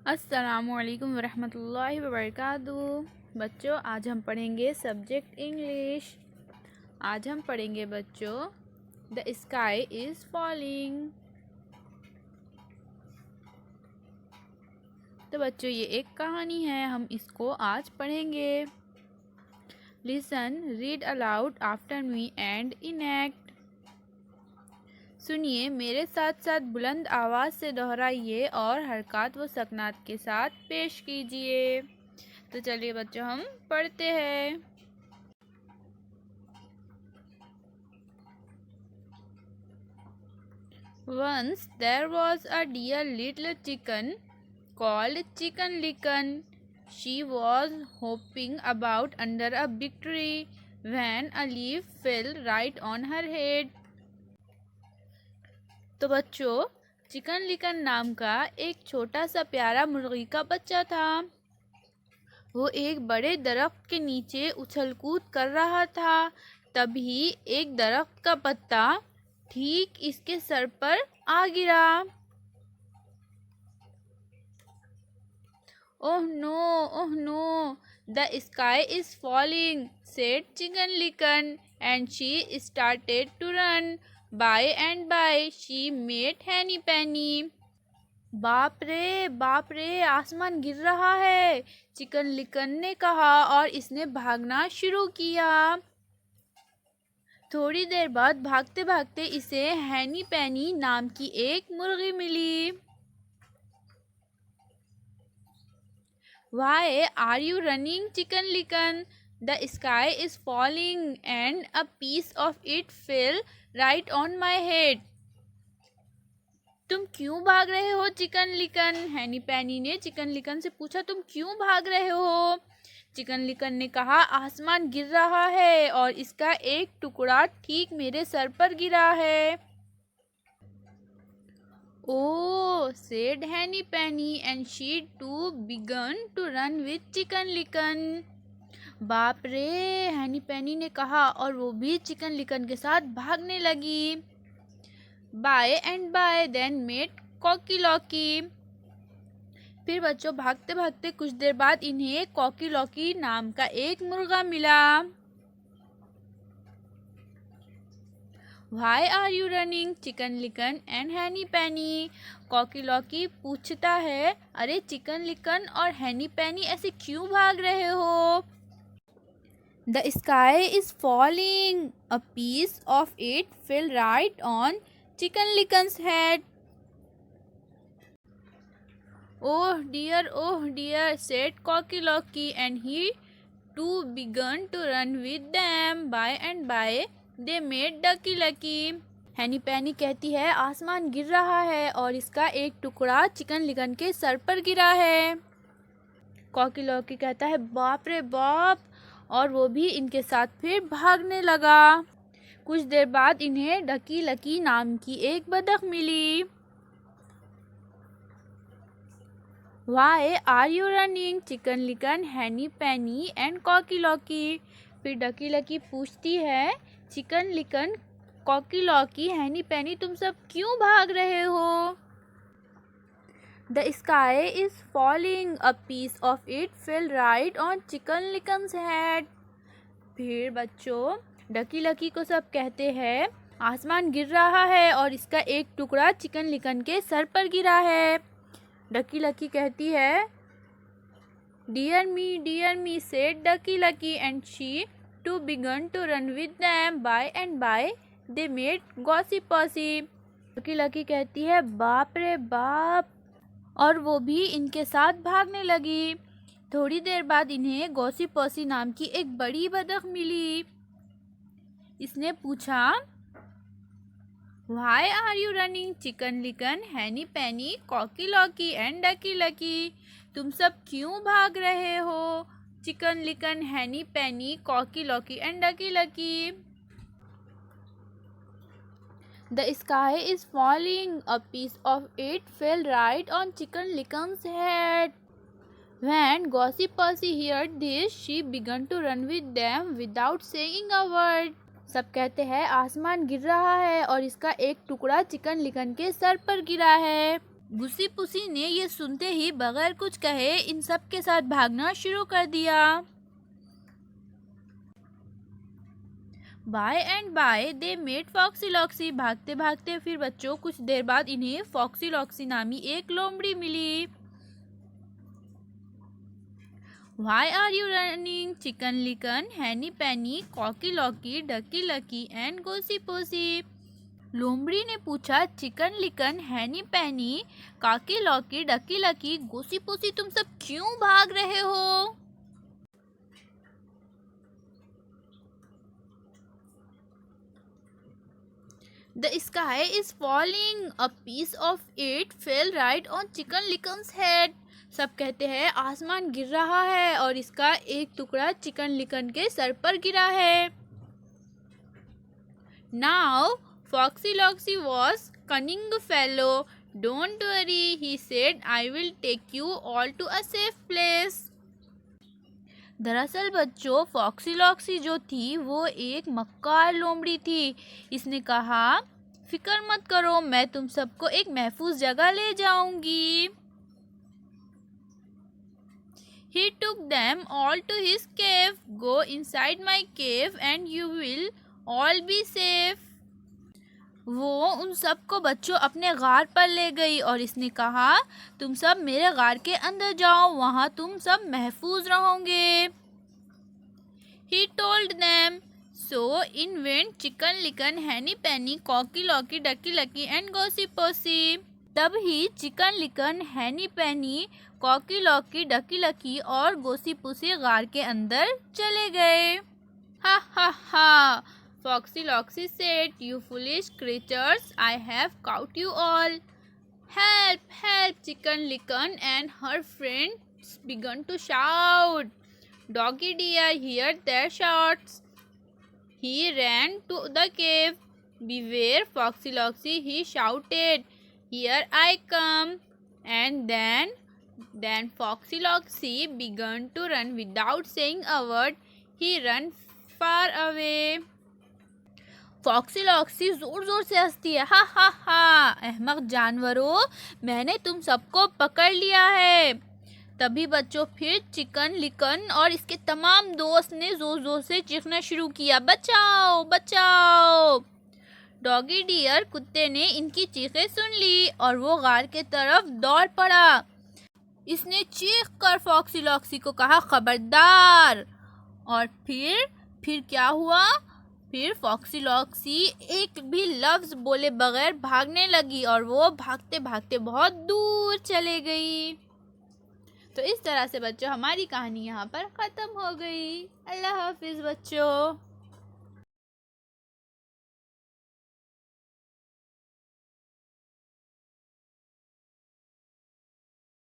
अस्सलामुअलैकुम वरहमतुल्लाहि वबरकातुहू। बच्चों, आज हम पढ़ेंगे सब्जेक्ट इंग्लिश। आज हम पढ़ेंगे बच्चों द स्काई इज़ फॉलिंग। तो बच्चों, ये एक कहानी है, हम इसको आज पढ़ेंगे। Listen, read aloud after me and enact. सुनिए मेरे साथ साथ बुलंद आवाज़ से दोहराइए और हरकत व सकनात के साथ पेश कीजिए। तो चलिए बच्चों, हम पढ़ते हैं। Once there was a dear little chicken called Chicken Licken. She was hopping about under a big tree when a leaf fell right on her head. तो बच्चों, चिकन लिकन नाम का एक छोटा सा प्यारा मुर्गी का बच्चा था। वो एक बड़े दरख्त के नीचे उछल कूद कर रहा था। तभी एक दरख्त का पत्ता ठीक इसके सर पर आ गिरा। Oh no, oh no, the sky is falling, said Chicken Licken, and she started to run. By and by she met Henny Penny. बाप रे, आसमान गिर रहा है, चिकन लिकन ने कहा और इसने भागना शुरू किया। थोड़ी देर बाद भागते भागते इसे हैनी पैनी नाम की एक मुर्गी मिली। Why are you running, Chicken Licken? The sky is falling and a piece of it fell right on my head. तुम क्यों भाग रहे हो चिकन लिकन? हैनी पैनी ने चिकन लिकन से पूछा, तुम क्यों भाग रहे हो? चिकन लिकन ने कहा, आसमान गिर रहा है और इसका एक टुकड़ा ठीक मेरे सर पर गिरा है। Oh, said Henny Penny, and she too began to run with Chicken Licken. बाप रे, हैनी पैनी ने कहा और वो भी चिकन लिकन के साथ भागने लगी। By and by then met Cocky Locky. फिर बच्चों, भागते भागते कुछ देर बाद इन्हें कॉकी लॉकी नाम का एक मुर्गा मिला। Why are you running, Chicken Licken and Henny Penny? Cocky Locky पूछता है, अरे चिकन लिकन और हैनी पैनी ऐसे क्यों भाग रहे हो? The sky is falling. A piece of it fell right on Chicken Licken's head. Oh dear, said Cocky Locky, and he too began to run with them. By and by they met Ducky Lucky. हैनी पैनी कहती है, आसमान गिर रहा है और इसका एक टुकड़ा चिकन लिकन के सर पर गिरा है। कॉकी लॉकी कहता है, बाप रे बाप, और वो भी इनके साथ फिर भागने लगा। कुछ देर बाद इन्हें डकी लकी नाम की एक बतख मिली। Why are you running, Chicken Licken, Henny Penny and Cocky Locky? फिर डकी लकी पूछती है, चिकन लिकन, कॉकी लॉकी, हैनी पैनी, तुम सब क्यों भाग रहे हो? The sky is falling. A piece of it fell right on Chicken Licken's head. फिर बच्चों, डकी लकी को सब कहते हैं, आसमान गिर रहा है और इसका एक टुकड़ा चिकन लिकन के सर पर गिरा है। डकी लकी कहती है, dear me, said Ducky Lucky, and she too began to run with them. By and by they met Goosey Poosey. Ducky Lucky कहती है, बाप रे बाप, और वो भी इनके साथ भागने लगी। थोड़ी देर बाद इन्हें गॉसी पॉसी नाम की एक बड़ी बतख मिली। इसने पूछा, Why are you running, Chicken Licken, Henny Penny, Cocky Locky and Ducky Lucky? तुम सब क्यों भाग रहे हो, chicken Licken, Henny Penny, Cocky Locky and Ducky Lucky? The sky is falling. A piece of it fell right on Chicken Licken's head. When Gossip Percy heard this, she began to run with them without saying a word. सब कहते हैं, आसमान गिर रहा है और इसका एक टुकड़ा चिकन लिकन के सर पर गिरा है। गुस्सी पुसी ने ये सुनते ही बगैर कुछ कहे इन सब के साथ भागना शुरू कर दिया। By and by they met Foxy Loxy. भागते भागते फिर बच्चों कुछ देर बाद इन्हें फॉक्सी लॉक्सी नामी एक लोमड़ी मिली। Why are you running? Chicken Licken, Henny Penny, Cocky Locky, Ducky Lucky and Goosey Poosey. लोमड़ी ने पूछा, चिकन लिकन, हैनी पैनी, काकी लॉकी, डकी लकी, गोसी पोसी तुम सब क्यों भाग रहे हो? The sky is falling. A piece of it fell right on Chicken Licken's head. सब कहते हैं आसमान गिर रहा है और इसका एक टुकड़ा चिकन लिकन के सर पर गिरा है। Now Foxy Loxy was cunning fellow. Don't worry, he said. I will take you all to a safe place. दरअसल बच्चों फॉक्सी लॉक्सी जो थी वो एक मक्कार लोमड़ी थी। इसने कहा फिक्र मत करो, मैं तुम सबको एक महफूज जगह ले जाऊंगी। He took them all to his cave. Go inside my cave and you will all be safe. वो उन सबको बच्चों अपने गार पर ले गई और इसने कहा तुम सब मेरे गार के अंदर जाओ, वहाँ तुम सब महफूज रहोगे। He told them. So in went Chicken Licken, Henny Penny, Cocky Locky, Ducky Lucky and Goosey Poosey. तब ही chicken Licken, Henny Penny, Cocky Locky, Ducky lucky और गोसी पोसी गार के अंदर चले गए। हा हा हा। Foxy Loxy said, "You foolish creatures, I have caught you all. Help, help!" Chicken Licken and her friends began to shout. Doggy Deer heard their shouts. He ran to the cave. "Beware, Foxy Loxy!" he shouted. "Here I come!" And then Foxy Loxy began to run without saying a word. He ran far away. Foxy Loxy जोर जोर से हंसती है। हा हा हा, अहमक जानवरों, मैंने तुम सबको पकड़ लिया है। तभी बच्चों फिर चिकन लिकन और इसके तमाम दोस्त ने जोर जोर से चीखना शुरू किया, बचाओ बचाओ। डॉगी डियर कुत्ते ने इनकी चीखें सुन ली और वो गार के तरफ दौड़ पड़ा। इसने चीख कर फॉक्सी लॉक्सी को कहा, खबरदार। और फिर क्या हुआ? फिर फॉक्सी लॉक्सी एक भी लफ्ज बोले बगैर भागने लगी और वो भागते भागते बहुत दूर चले गई। तो इस तरह से बच्चों हमारी कहानी यहाँ पर ख़त्म हो गई। अल्लाह हाफिज़ बच्चों।